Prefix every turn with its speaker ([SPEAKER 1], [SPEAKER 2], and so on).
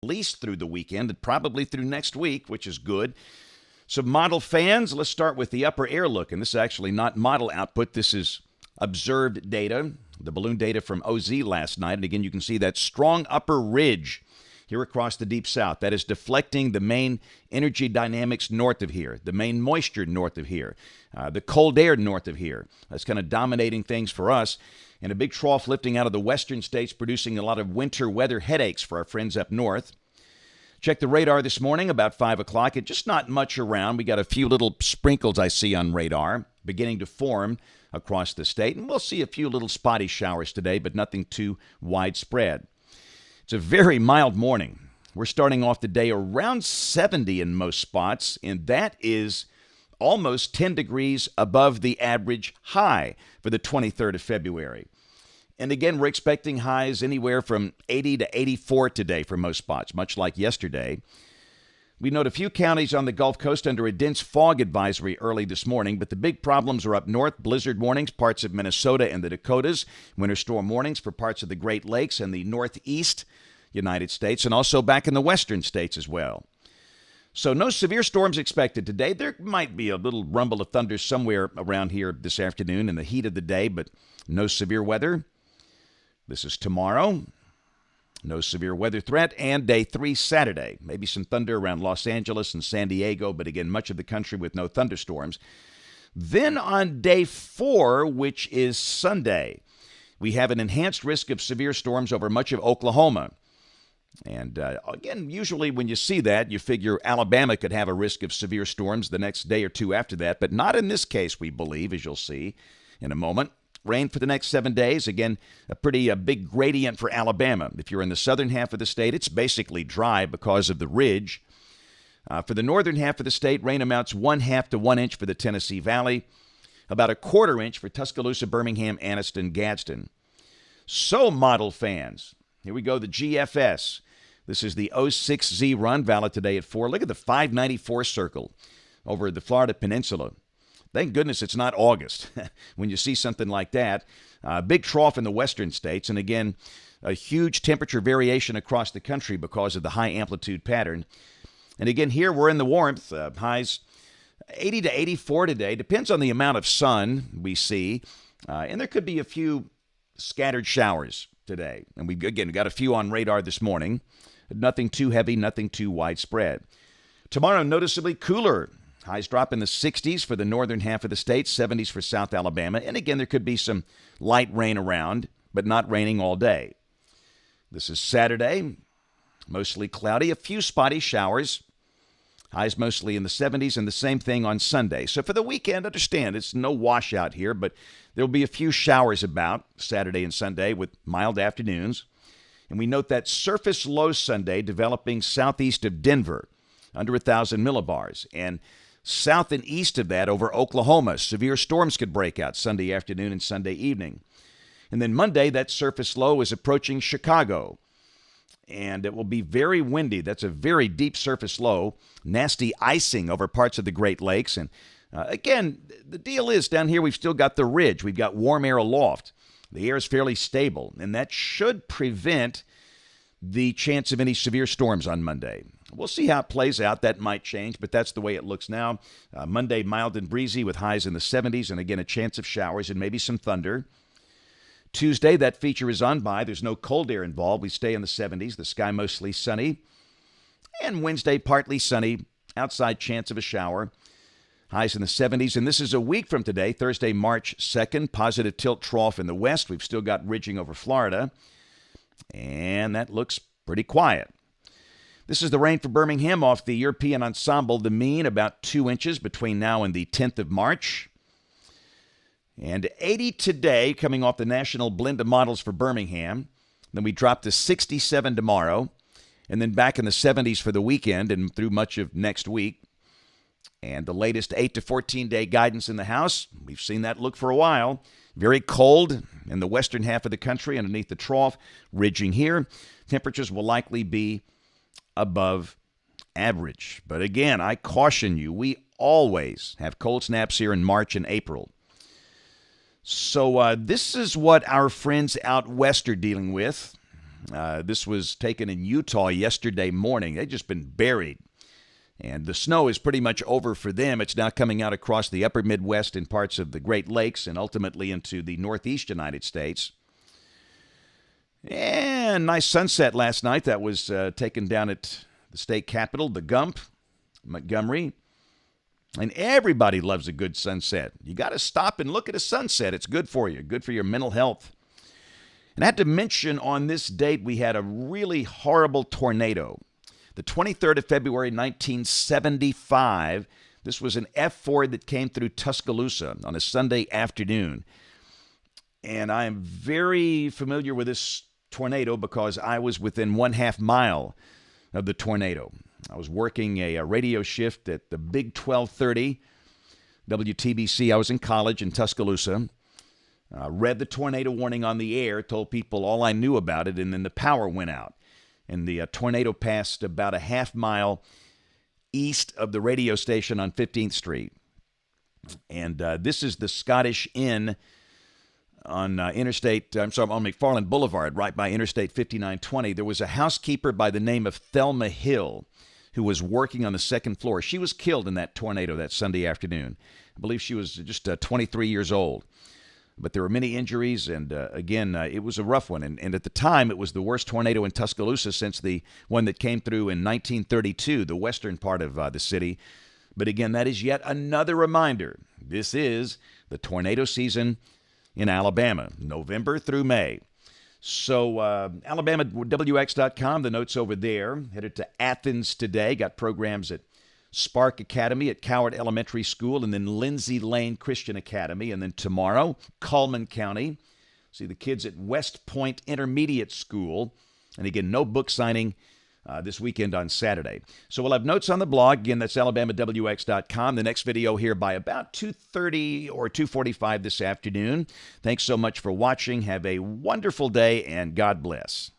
[SPEAKER 1] least through the weekend and probably through next week, which is good. So model fans, let's start with the upper air look. And this is actually not model output. This is observed data, the balloon data from OZ last night. And again, you can see that strong upper ridge here across the deep south. That is deflecting the main energy dynamics north of here, the main moisture north of here, the cold air north of here. That's kind of dominating things for us. And a big trough lifting out of the western states, producing a lot of winter weather headaches for our friends up north. Check the radar this morning about 5 o'clock. It's just not much around. We got a few little sprinkles I see on radar beginning to form across the state. And we'll see a few little spotty showers today, but nothing too widespread. It's a very mild morning. We're starting off the day around 70 in most spots, and that is almost 10 degrees above the average high for the 23rd of February. And again, we're expecting highs anywhere from 80 to 84 today for most spots, much like yesterday. We note a few counties on the Gulf Coast under a dense fog advisory early this morning, but the big problems are up north. Blizzard warnings, parts of Minnesota and the Dakotas. Winter storm warnings for parts of the Great Lakes and the Northeast United States, and also back in the western states as well. So no severe storms expected today. There might be a little rumble of thunder somewhere around here this afternoon in the heat of the day, but no severe weather. This is tomorrow. No severe weather threat. And day 3, Saturday. Maybe some thunder around Los Angeles and San Diego, but again, much of the country with no thunderstorms. Then on day 4, which is Sunday, we have an enhanced risk of severe storms over much of Oklahoma. And again, usually when you see that, you figure Alabama could have a risk of severe storms the next day or two after that, but not in this case, we believe, as you'll see in a moment. Rain for the next 7 days. Again, a pretty big gradient for Alabama. If you're in the southern half of the state, it's basically dry because of the ridge. For the northern half of the state, rain amounts 1/2 to 1 inch for the Tennessee Valley, about 1/4 inch for Tuscaloosa, Birmingham, Anniston, Gadsden. So, model fans, here we go, the GFS. This is the 06Z run, valid today at 4. Look at the 594 circle over the Florida Peninsula. Thank goodness it's not August when you see something like that. Big trough in the western states, and again, a huge temperature variation across the country because of the high amplitude pattern. And again, here we're in the warmth, highs 80 to 84 today. Depends on the amount of sun we see, and there could be a few scattered showers today. And we've, again, got a few on radar this morning. Nothing too heavy, nothing too widespread. Tomorrow, noticeably cooler. Highs drop in the 60s for the northern half of the state, 70s for South Alabama. And again, there could be some light rain around, but not raining all day. This is Saturday, mostly cloudy, a few spotty showers. Highs mostly in the 70s, and the same thing on Sunday. So for the weekend, understand, it's no washout here, but there'll be a few showers about Saturday and Sunday with mild afternoons. And we note that surface low Sunday developing southeast of Denver, under 1,000 millibars. And south and east of that over Oklahoma, severe storms could break out Sunday afternoon and Sunday evening. And then Monday, that surface low is approaching Chicago. And it will be very windy. That's a very deep surface low. Nasty icing over parts of the Great Lakes. And again, the deal is down here we've still got the ridge. We've got warm air aloft. The air is fairly stable, and that should prevent the chance of any severe storms on Monday. We'll see how it plays out. That might change, but that's the way it looks now. Monday, mild and breezy with highs in the 70s, and again, a chance of showers and maybe some thunder. Tuesday, that feature is on by. There's no cold air involved. We stay in the 70s. The sky mostly sunny. And Wednesday, partly sunny. Outside chance of a shower. Highs in the 70s. And this is a week from today, Thursday, March 2nd. Positive tilt trough in the west. We've still got ridging over Florida. And that looks pretty quiet. This is the rain for Birmingham off the European ensemble. The mean about 2 inches between now and the 10th of March. And 80 today, coming off the national blend of models for Birmingham. Then we drop to 67 tomorrow. And then back in the 70s for the weekend and through much of next week. And the latest 8 to 14-day guidance in the house, we've seen that look for a while. Very cold in the western half of the country underneath the trough, ridging here. Temperatures will likely be above average. But again, I caution you, we always have cold snaps here in March and April. So this is what our friends out west are dealing with. This was taken in Utah yesterday morning. They've just been buried. And the snow is pretty much over for them. It's now coming out across the upper Midwest and parts of the Great Lakes and ultimately into the northeast United States. And nice sunset last night. That was taken down at the state capitol, the Gump, Montgomery. And everybody loves a good sunset. You got to stop and look at a sunset. It's good for you, good for your mental health. And I had to mention on this date, we had a really horrible tornado. The 23rd of February, 1975, this was an F4 that came through Tuscaloosa on a Sunday afternoon. And I am very familiar with this tornado because I was within 1/2 mile of the tornado. I was working a radio shift at the Big 1230 WTBC. I was in college in Tuscaloosa. Read the tornado warning on the air, told people all I knew about it, and then the power went out. And the tornado passed about a 1/2 mile east of the radio station on 15th Street. And this is the Scottish Inn on on McFarland Boulevard, right by Interstate 5920. There was a housekeeper by the name of Thelma Hill who was working on the second floor. She was killed in that tornado that Sunday afternoon. I believe she was just 23 years old. But there were many injuries, and again, it was a rough one. And at the time, it was the worst tornado in Tuscaloosa since the one that came through in 1932, the western part of the city. But again, that is yet another reminder. This is the tornado season in Alabama, November through May. So AlabamaWX.com, the notes over there. Headed to Athens today. Got programs at Spark Academy at Coward Elementary School, and then Lindsay Lane Christian Academy. And then tomorrow, Cullman County. See the kids at West Point Intermediate School. And again, no book signing this weekend on Saturday. So we'll have notes on the blog. Again, that's AlabamaWX.com. The next video here by about 2:30 or 2:45 this afternoon. Thanks so much for watching. Have a wonderful day, and God bless.